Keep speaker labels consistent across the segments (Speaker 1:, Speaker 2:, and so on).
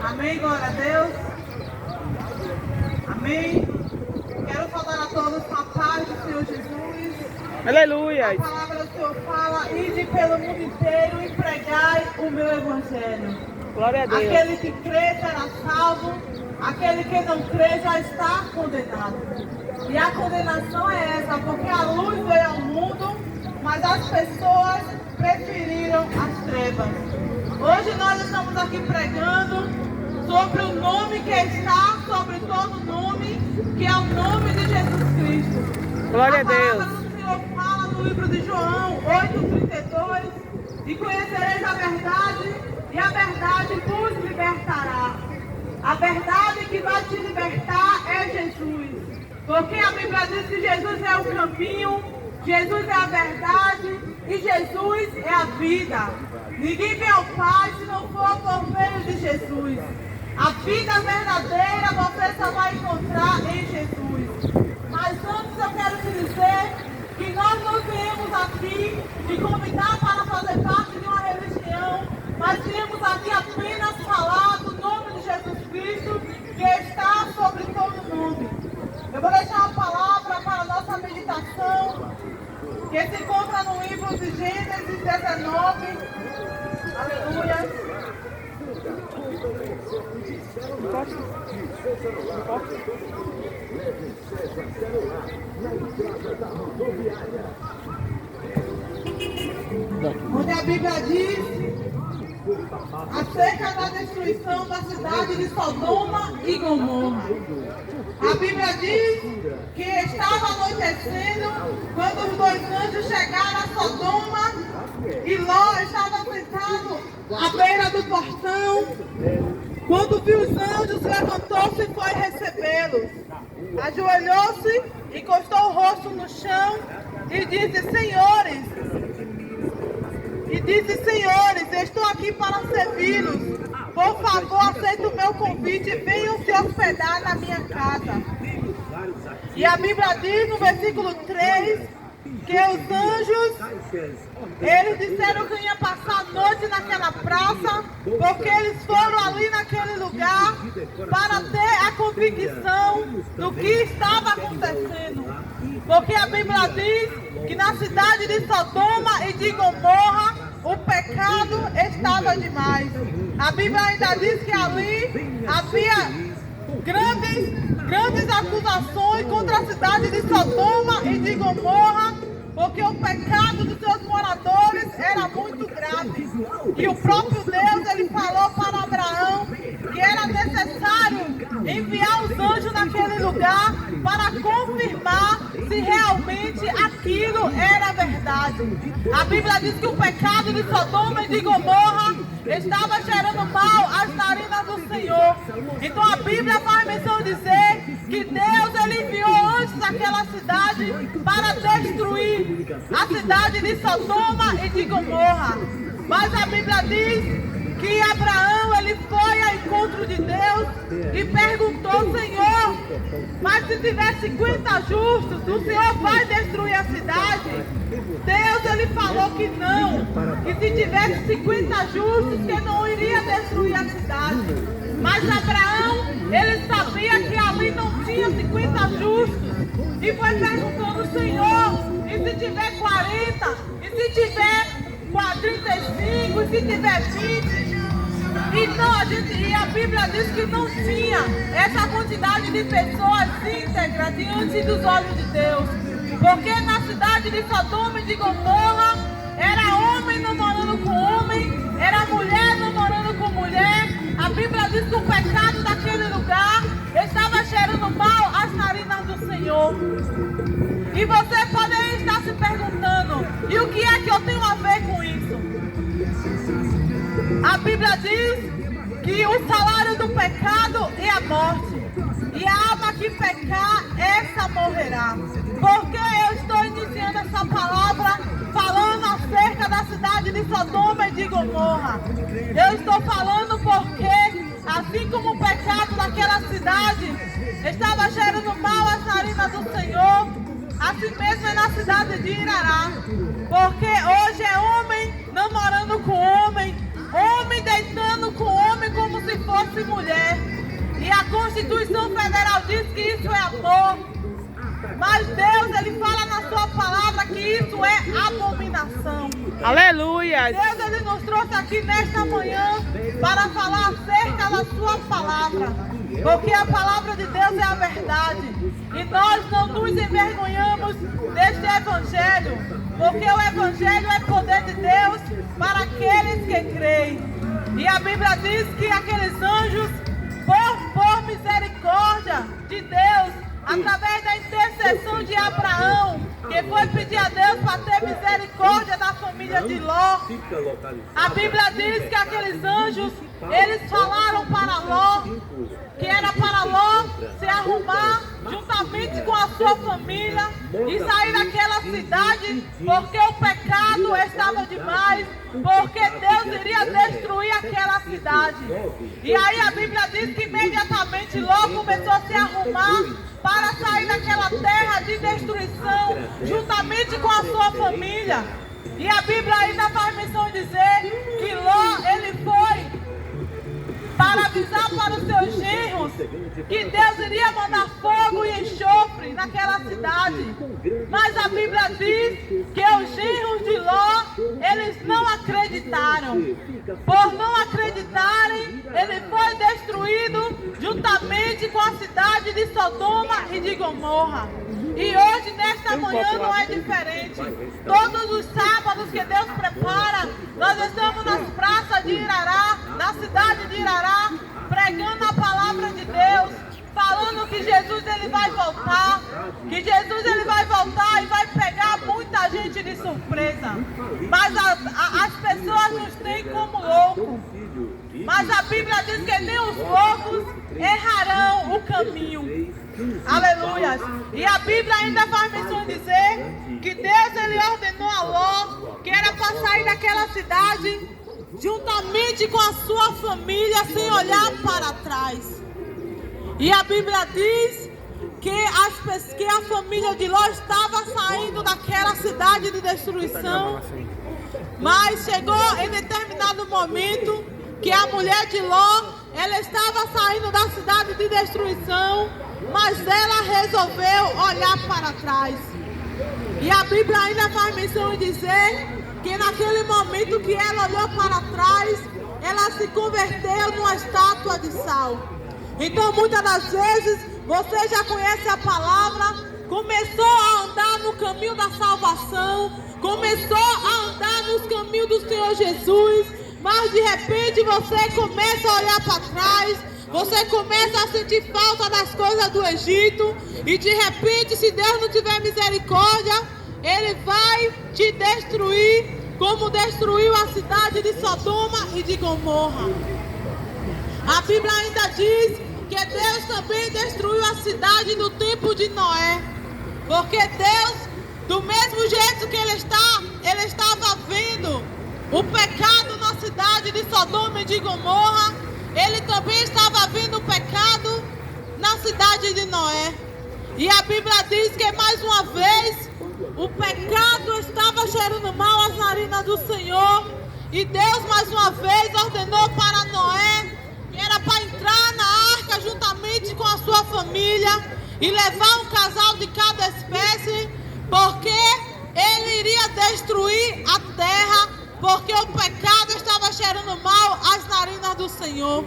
Speaker 1: Amém, glória a Deus. Amém. Quero saudar a todos com a paz do Senhor Jesus.
Speaker 2: Aleluia.
Speaker 1: A palavra do Senhor fala: ide pelo mundo inteiro e pregai o meu evangelho.
Speaker 2: Glória a Deus.
Speaker 1: Aquele que crê será salvo, aquele que não crê já está condenado. E a condenação é essa, porque a luz veio ao mundo, mas as pessoas preferiram as trevas. Hoje nós estamos aqui pregando sobre o nome que está sobre todo nome, que é o nome de Jesus Cristo.
Speaker 2: Glória a Deus.
Speaker 1: A palavra do Senhor fala no livro de João 8,32: e conhecereis a verdade, e a verdade vos libertará. A verdade que vai te libertar é Jesus. Porque a Bíblia diz que Jesus é o caminho, Jesus é a verdade e Jesus é a vida. Ninguém vem ao Pai se não for por meio de Jesus. A vida verdadeira você só vai encontrar em Jesus. Mas antes eu quero te dizer que nós não viemos aqui te convidar para fazer parte de uma religião, mas viemos aqui apenas falar do nome de Jesus Cristo, que está sobre todo nome. Eu vou deixar uma palavra para a nossa meditação, que se encontra no livro de Gênesis 19. Aleluia. Onde a Bíblia diz acerca da destruição da cidade de Sodoma e Gomorra. A Bíblia diz que estava anoitecendo quando os dois anjos chegaram a Sodoma e Ló estava sentado à beira do portão. Quando viu os anjos, levantou-se e foi recebê-los. Ajoelhou-se, encostou o rosto no chão e disse: Senhores, estou aqui para servi-los. Por favor, aceitem o meu convite e venham se hospedar na minha casa. E a Bíblia diz no versículo 3 que os anjos, eles disseram que iam passar a noite naquela praça, porque eles foram ali naquele lugar para ter a convicção do que estava acontecendo. Porque a Bíblia diz que na cidade de Sodoma e de Gomorra o pecado estava demais. A Bíblia ainda diz que ali havia grandes acusações contra a cidade de Sodoma e de Gomorra, porque o pecado dos seus moradores era muito grave. E o próprio Deus, ele falou para Abraão que era necessário enviar os anjos naquele lugar para confirmar se realmente aquilo era verdade. A Bíblia diz que o pecado de Sodoma e de Gomorra estava cheirando mal às narinas do Senhor. Então a Bíblia faz menção de dizer que Deus, ele enviou anjos àquela cidade para destruir a cidade de Sodoma e de Gomorra. Mas a Bíblia diz que Abraão, ele foi ao encontro de Deus e perguntou: Senhor, mas se tiver 50 justos, o Senhor vai destruir a cidade? Deus, ele falou que não, que se tivesse 50 justos, que não iria destruir a cidade. Mas Abraão, ele sabia que ali não tinha 50 justos e foi perguntando: Senhor, e se tiver 40? E se tiver 35? E se tiver 20? E a Bíblia diz que não tinha essa quantidade de pessoas íntegras diante dos olhos de Deus. Porque na cidade de Sodoma e de Gomorra era homem namorando com homem, era mulher namorando com mulher. A Bíblia diz que o pecado daquele lugar estava cheirando mal às narinas do Senhor. E você pode estar se perguntando: e o que é que eu tenho a ver com isso? A Bíblia diz que o salário do pecado é a morte, e a alma que pecar, essa morrerá. Porque eu estou iniciando essa palavra falando acerca da cidade de Sodoma e de Gomorra. Eu estou falando porque, assim como o pecado daquela cidade estava cheirando mal às narinas do Senhor, a assim mesmo é na cidade de Irará. Porque hoje é homem namorando com homem, homem deitando com homem como se fosse mulher. E a Constituição Federal diz que isso é amor. Mas Deus, Ele fala na sua palavra que isso é abominação.
Speaker 2: Aleluia!
Speaker 1: Deus, Ele nos trouxe aqui nesta manhã para falar acerca da sua palavra. Porque a palavra de Deus é a verdade. E nós não nos envergonhamos deste evangelho. Porque o evangelho é poder de Deus para aqueles que creem. E a Bíblia diz que aqueles anjos, por misericórdia de Deus, através da intercessão de Abraão, que foi pedir a Deus para ter misericórdia da família de Ló, a Bíblia diz que aqueles anjos, eles falaram para Ló, que era para Ló se arrumar juntamente com a sua família e sair daquela cidade, porque o pecado estava demais, porque Deus iria destruir aquela cidade. E aí a Bíblia diz que imediatamente Ló começou a se arrumar para sair daquela terra de destruição, juntamente com a sua família. E a Bíblia ainda faz menção de dizer que Ló, ele foi para avisar para os seus genros que Deus iria mandar fogo e enxofre naquela cidade. Mas a Bíblia diz que os genros de Ló, eles não acreditaram. Por não acreditarem, ele foi destruído juntamente com a cidade de Sodoma e de Gomorra. E hoje, nesta manhã, não é diferente. Todos os sábados que Deus prepara, nós estamos nas praças de Irará, na cidade de Irará, pregando a palavra de Deus, falando que Jesus ele vai voltar, que Jesus ele vai voltar e vai pegar muita gente de surpresa. Mas as pessoas nos têm como loucos. Mas a Bíblia diz que nem os loucos errarão o caminho. Aleluia. E a Bíblia ainda faz menção de dizer que Deus ele ordenou a Ló que era para sair daquela cidade juntamente com a sua família sem olhar para trás. E a Bíblia diz que a família de Ló estava saindo daquela cidade de destruição. Mas chegou em determinado momento que a mulher de Ló, ela estava saindo da cidade de destruição, mas ela resolveu olhar para trás. E a Bíblia ainda faz menção em dizer que naquele momento que ela olhou para trás, ela se converteu numa estátua de sal. Então muitas das vezes você já conhece a palavra, começou a andar no caminho da salvação, começou a andar nos caminhos do Senhor Jesus, mas de repente você começa a olhar para trás, você começa a sentir falta das coisas do Egito, e de repente, se Deus não tiver misericórdia, Ele vai te destruir, como destruiu a cidade de Sodoma e de Gomorra. A Bíblia ainda diz que Deus também destruiu a cidade no tempo de Noé, porque Deus, do mesmo jeito que Ele estava vendo o pecado na cidade de Sodoma e de Gomorra, Ele também estava vendo o pecado na cidade de Noé. E a Bíblia diz que mais uma vez o pecado estava cheirando mal às narinas do Senhor. E Deus mais uma vez ordenou para Noé que era para entrar na arca juntamente com a sua família e levar um casal de cada espécie, porque ele iria destruir a terra, porque o pecado estava cheirando mal às narinas do Senhor.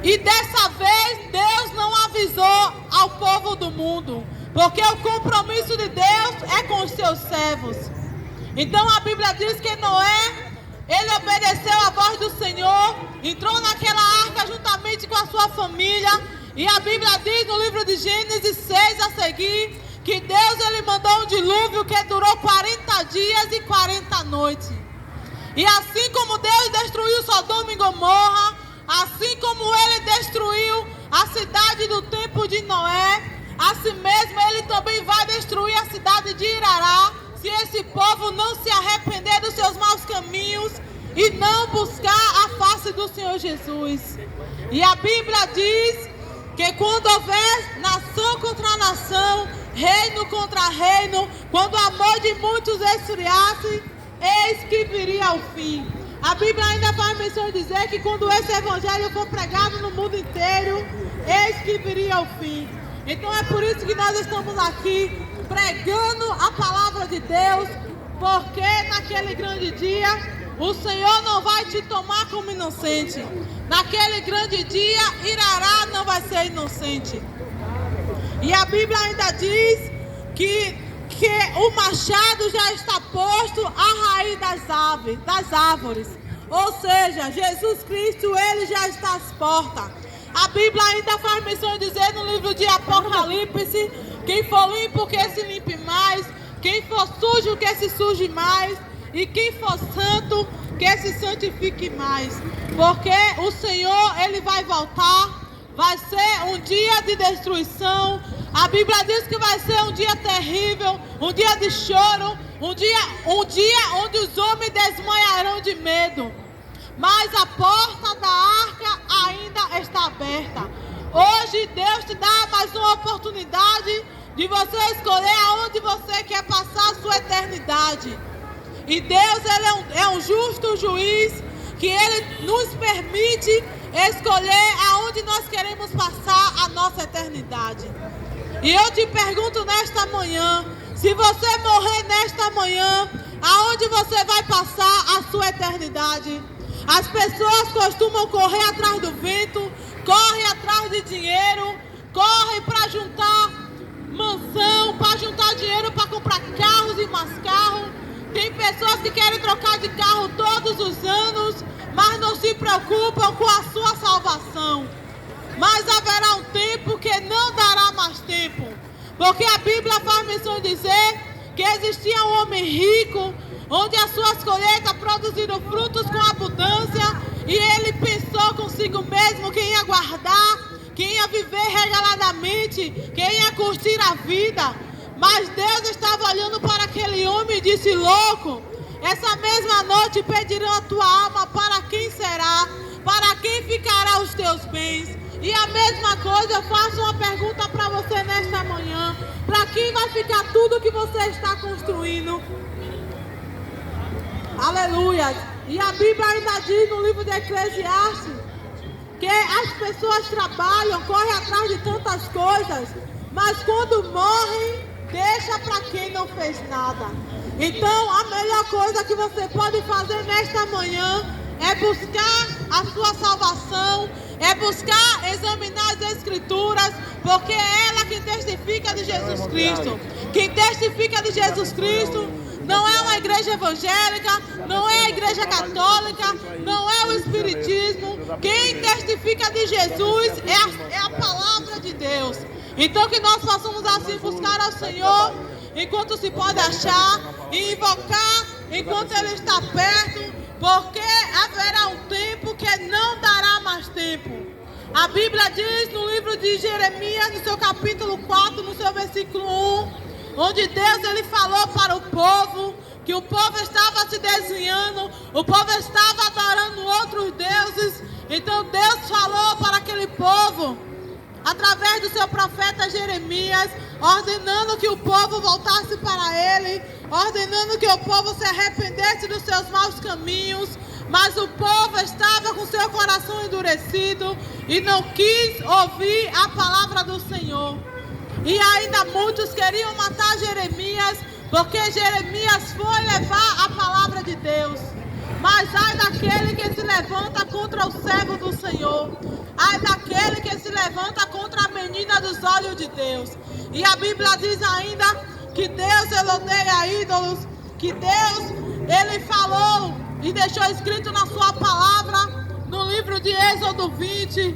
Speaker 1: E dessa vez Deus não avisou ao povo do mundo, porque o compromisso de Deus é com os seus servos. Então a Bíblia diz que Noé, ele obedeceu a voz do Senhor, entrou naquela arca juntamente com a sua família. E a Bíblia diz no livro de Gênesis 6 a seguir, que Deus ele mandou um dilúvio que durou 40 dias e 40 noites. E assim como Deus destruiu Sodoma e Gomorra, assim como Ele destruiu a cidade do tempo de Noé, assim mesmo Ele também vai destruir a cidade de Irará, se esse povo não se arrepender dos seus maus caminhos e não buscar a face do Senhor Jesus. E a Bíblia diz que quando houver nação contra nação, reino contra reino, quando o amor de muitos esfriasse, eis que viria o fim. A Bíblia ainda faz menção de dizer que quando esse evangelho for pregado no mundo inteiro, eis que viria o fim. Então é por isso que nós estamos aqui pregando a palavra de Deus, porque naquele grande dia o Senhor não vai te tomar como inocente. Naquele grande dia, Irará não vai ser inocente. E a Bíblia ainda diz que o machado já está posto à raiz das árvores. Ou seja, Jesus Cristo, ele já está às portas. A Bíblia ainda faz menção de dizer no livro de Apocalipse: quem for limpo, que se limpe mais. Quem for sujo, que se suje mais. E quem for santo, que se santifique mais. Porque o Senhor, ele vai voltar. Vai ser um dia de destruição. A Bíblia diz que vai ser um dia terrível, um dia de choro, um dia onde os homens desmaiarão de medo. Mas a porta da arca ainda está aberta. Hoje Deus te dá mais uma oportunidade de você escolher aonde você quer passar a sua eternidade. E Deus, ele é um justo juiz, que ele nos permite escolher aonde nós queremos passar a nossa eternidade. E eu te pergunto nesta manhã, se você morrer nesta manhã, aonde você vai passar a sua eternidade? As pessoas costumam correr atrás do vento, correm atrás de dinheiro, correm para juntar mansão, para juntar dinheiro para comprar carros e mais carros. Tem pessoas que querem trocar de carro todos os anos, mas não se preocupam com a sua salvação. Mas haverá um tempo que não dará mais tempo. Porque a Bíblia faz menção de dizer que existia um homem rico, onde as suas colheitas produziram frutos com abundância, e ele pensou consigo mesmo que ia guardar, que ia viver regaladamente, que ia curtir a vida. Mas Deus estava olhando para aquele homem e disse: louco, essa mesma noite pedirão a tua alma, para quem será? Para quem ficará os teus bens? E a mesma coisa, eu faço uma pergunta para você nesta manhã: para quem vai ficar tudo que você está construindo? Aleluia! E a Bíblia ainda diz no livro de Eclesiastes que as pessoas trabalham, correm atrás de tantas coisas, mas quando morrem, deixa para quem não fez nada. Então, a melhor coisa que você pode fazer nesta manhã é buscar a sua salvação, é buscar examinar as Escrituras, porque é ela quem testifica de Jesus Cristo. Quem testifica de Jesus Cristo não é uma igreja evangélica, não é a igreja católica, não é o espiritismo. Quem testifica de Jesus é a palavra de Deus. Então que nós possamos assim buscar ao Senhor enquanto se pode achar, e invocar enquanto Ele está perto, porque haverá um tempo que não dará mais tempo. A Bíblia diz no livro de Jeremias, no seu capítulo 4, no seu versículo 1, onde Deus ele falou para o povo, que o povo estava se desviando, o povo estava adorando outros deuses. Então Deus falou para aquele povo, através do seu profeta Jeremias, ordenando que o povo voltasse para ele, ordenando que o povo se arrependesse dos seus maus caminhos. Mas o povo estava com seu coração endurecido e não quis ouvir a palavra do Senhor. E ainda muitos queriam matar Jeremias, porque Jeremias foi levar a palavra de Deus. Mas ai daquele que se levanta contra o servo do Senhor, ai daquele que se levanta contra a menina dos olhos de Deus. E a Bíblia diz ainda que Deus ele odeia ídolos, que Deus ele falou e deixou escrito na sua palavra, no livro de Êxodo 20,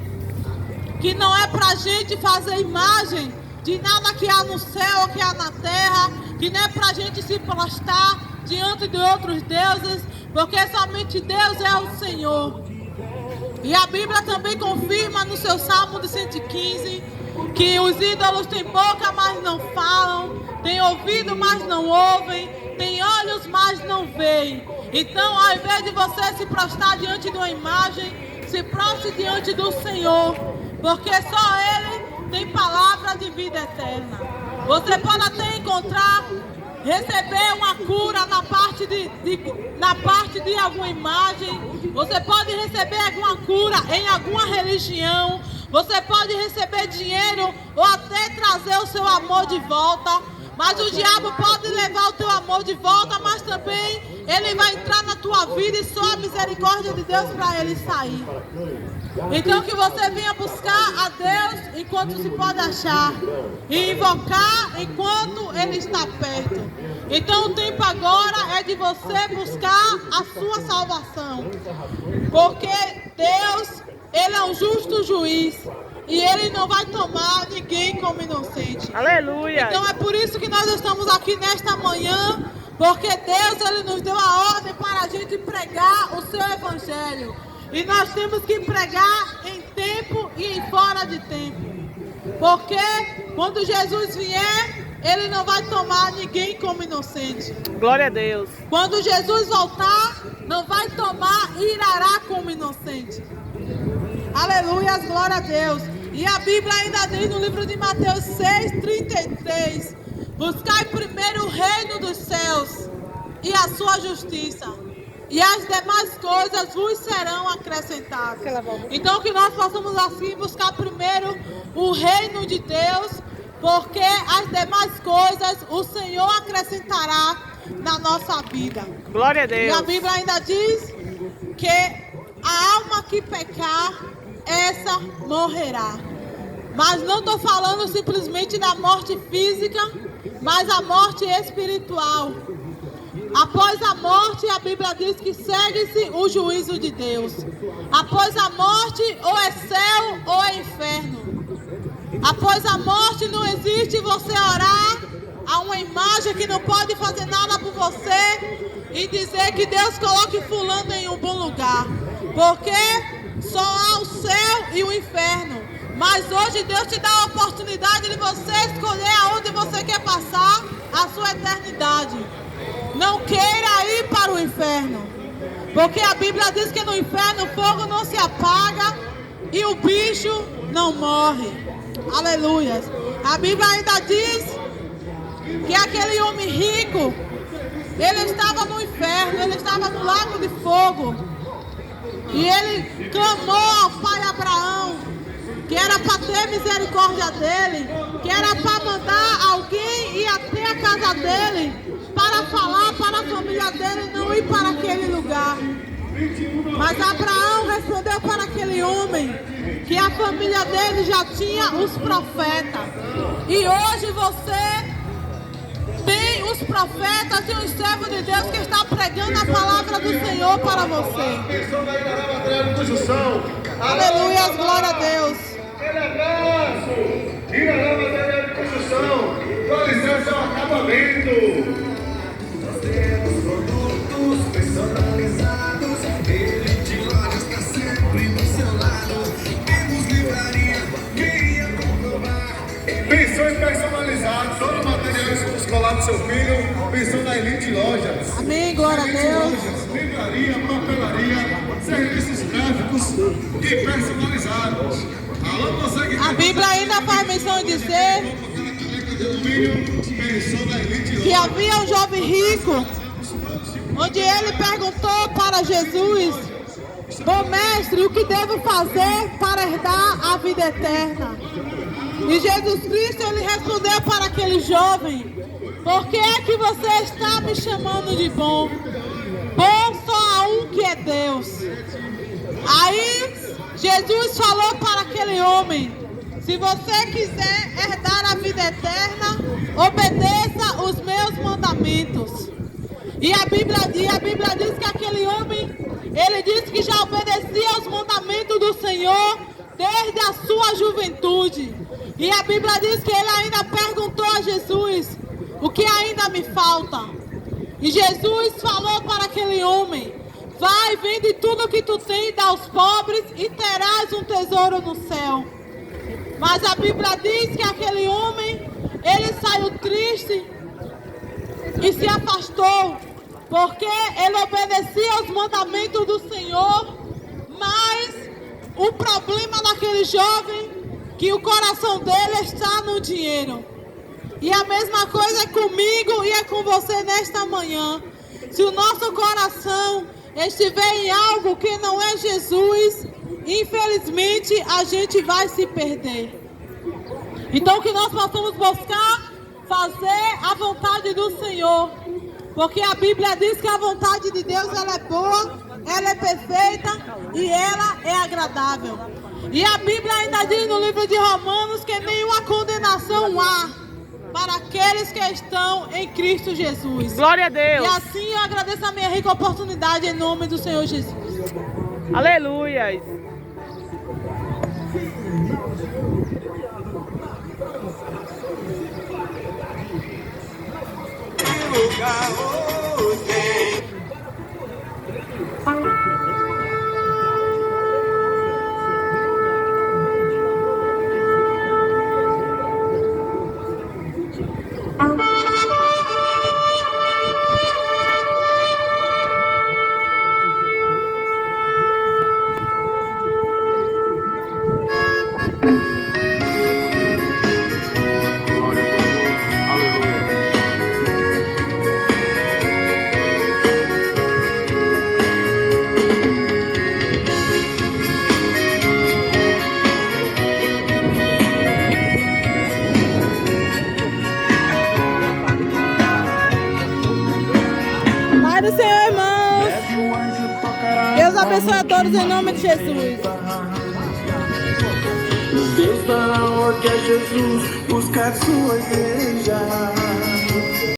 Speaker 1: que não é para a gente fazer imagem de nada que há no céu ou que há na terra, que não é para a gente se prostrar diante de outros deuses, porque somente Deus é o Senhor. E a Bíblia também confirma no seu Salmo de 115, que os ídolos têm boca, mas não falam, têm ouvido, mas não ouvem, têm olhos, mas não veem. Então, ao invés de você se prostrar diante de uma imagem, se prostre diante do Senhor, porque só Ele tem palavra de vida eterna. Você pode até receber uma cura na parte de alguma imagem. Você pode receber alguma cura em alguma religião. Você pode receber dinheiro ou até trazer o seu amor de volta. Mas o diabo pode levar o teu amor de volta, mas também ele vai entrar na tua vida e só a misericórdia de Deus para ele sair. Então que você venha buscar a Deus enquanto se pode achar e invocar enquanto ele está perto. Então o tempo agora é de você buscar a sua salvação, porque Deus, ele é um justo juiz e ele não vai tomar ninguém como inocente.
Speaker 2: Aleluia!
Speaker 1: Então é por isso que nós estamos aqui nesta manhã, porque Deus, ele nos deu a ordem para a gente pregar o seu evangelho. E nós temos que pregar em tempo e em fora de tempo. Porque quando Jesus vier, ele não vai tomar ninguém como inocente.
Speaker 2: Glória a Deus.
Speaker 1: Quando Jesus voltar, não vai tomar e irá como inocente. Aleluia, glória a Deus. E a Bíblia ainda diz no livro de Mateus 6:33: buscai primeiro o reino dos céus e a sua justiça, e as demais coisas vos serão acrescentadas. Então que nós possamos assim buscar primeiro o reino de Deus, porque as demais coisas o Senhor acrescentará na nossa vida.
Speaker 2: Glória a Deus.
Speaker 1: E a Bíblia ainda diz que a alma que pecar, essa morrerá. Mas não estou falando simplesmente da morte física, mas a morte espiritual. Após a morte, a Bíblia diz que segue-se o juízo de Deus. Após a morte, ou é céu ou é inferno. Após a morte, não existe você orar a uma imagem que não pode fazer nada por você e dizer que Deus coloque fulano em um bom lugar. Porque só há o céu e o inferno. Mas hoje Deus te dá a oportunidade de você escolher aonde você quer passar a sua eternidade. Não queira ir para o inferno, porque a Bíblia diz que no inferno o fogo não se apaga e o bicho não morre. Aleluia. A Bíblia ainda diz que aquele homem rico, ele estava no inferno, ele estava no lago de fogo. E ele clamou ao pai Abraão, que era para ter misericórdia dele, que era para mandar alguém ir até a casa dele, para falar para a família dele não ir para aquele lugar. Mas Abraão respondeu para aquele homem que a família dele já tinha os profetas. E hoje você tem os profetas e os servos de Deus que estão pregando a palavra do Senhor para você. Aleluia, glória a Deus.
Speaker 3: Irá na matéria de construção, com licença ao acabamento. Nós temos produtos personalizados, ele de loja está sempre do seu lado. Temos livraria, queria comprovar. Pensões personalizadas, todo o material escolar do seu filho, pensão na Elite Lojas.
Speaker 1: Amém, glória a Deus.
Speaker 3: Lojas, livraria, papelaria, serviços gráficos e personalizados.
Speaker 1: A Bíblia ainda faz menção de dizer que havia um jovem rico, onde ele perguntou para Jesus: bom mestre, o que devo fazer para herdar a vida eterna? E Jesus Cristo, ele respondeu para aquele jovem: por que é que você está me chamando de bom? Bom só há um, que é Deus. Aí Jesus falou para aquele homem: se você quiser herdar a vida eterna, obedeça os meus mandamentos. E a Bíblia diz que aquele homem, ele disse que já obedecia aos mandamentos do Senhor desde a sua juventude. E a Bíblia diz que ele ainda perguntou a Jesus: o que ainda me falta? E Jesus falou para aquele homem: vai, vende tudo que tu tens, dá aos pobres e terás um tesouro no céu. Mas a Bíblia diz que aquele homem, ele saiu triste e se afastou, porque ele obedecia aos mandamentos do Senhor. Mas o problema daquele jovem, que o coração dele está no dinheiro. E a mesma coisa é comigo e é com você nesta manhã. Se o nosso coração estiver em algo que não é Jesus, infelizmente a gente vai se perder. Então que nós possamos buscar fazer a vontade do Senhor. Porque a Bíblia diz que a vontade de Deus ela é boa, ela é perfeita e ela é agradável. E a Bíblia ainda diz no livro de Romanos que nenhuma condenação há para aqueles que estão em Cristo Jesus.
Speaker 2: Glória a Deus.
Speaker 1: E assim eu agradeço a minha rica oportunidade em nome do Senhor Jesus.
Speaker 2: Aleluia.
Speaker 1: Pai do Senhor, irmãos. Deus abençoe a todos em nome de Jesus.
Speaker 3: Deus dará ordem a Jesus buscar sua igreja.